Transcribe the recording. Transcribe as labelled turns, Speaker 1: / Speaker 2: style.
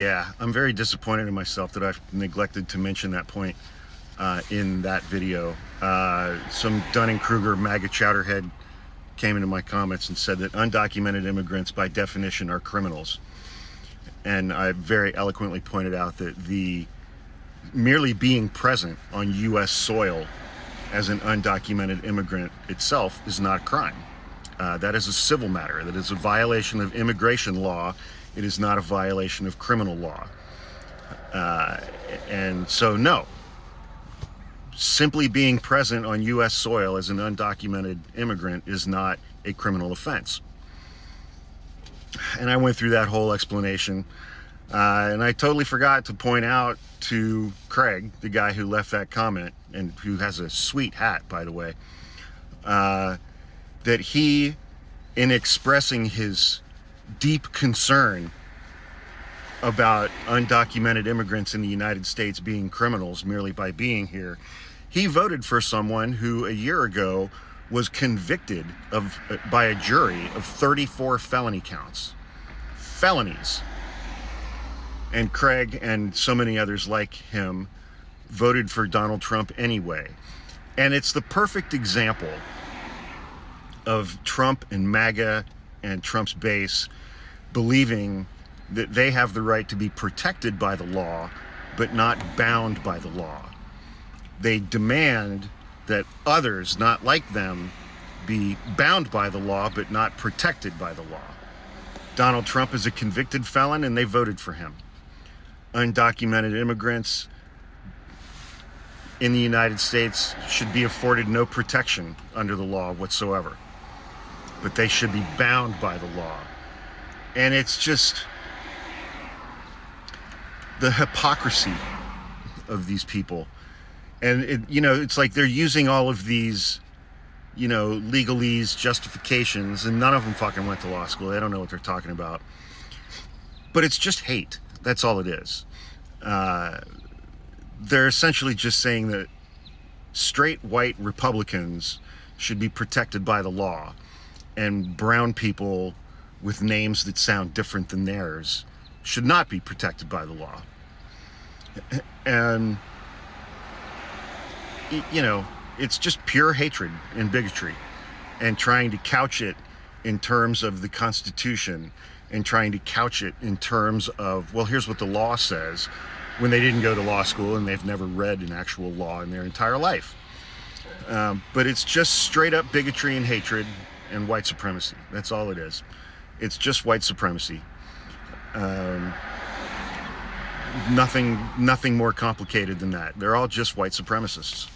Speaker 1: Yeah, I'm very disappointed in myself that I've neglected to mention that point in that video. Some Dunning-Kruger MAGA chowderhead came into my comments and said that undocumented immigrants by definition are criminals. And I very eloquently pointed out that the merely being present on U.S. soil as an undocumented immigrant itself is not a crime. That is a civil matter. That is a violation of immigration law. It is not a violation of criminal law. And so, no, simply being present on U.S. soil as an undocumented immigrant is not a criminal offense. And I went through that whole explanation. And I totally forgot to point out to Craig, the guy who left that comment, and who has a sweet hat, by the way, that he, in expressing his deep concern about undocumented immigrants in the United States being criminals merely by being here, he voted for someone who a year ago was convicted of by a jury of 34 felony counts. Felonies. And Craig and so many others like him voted for Donald Trump anyway. And it's the perfect example of Trump and MAGA and Trump's base believing that they have the right to be protected by the law, but not bound by the law. They demand that others not like them be bound by the law, but not protected by the law. Donald Trump is a convicted felon, and they voted for him. Undocumented immigrants in the United States should be afforded no protection under the law whatsoever, but they should be bound by the law. And it's just the hypocrisy of these people. And it's like they're using all of these, legalese, justifications, and none of them fucking went to law school. They don't know what they're talking about. But it's just hate. That's all it is. They're essentially just saying that straight white Republicans should be protected by the law, and brown people with names that sound different than theirs should not be protected by the law. And, it's just pure hatred and bigotry, and trying to couch it in terms of the Constitution, and trying to couch it in terms of, well, here's what the law says, when they didn't go to law school and they've never read an actual law in their entire life. But it's just straight up bigotry and hatred and white supremacy. That's all it is. It's just white supremacy. Nothing more complicated than that. They're all just white supremacists.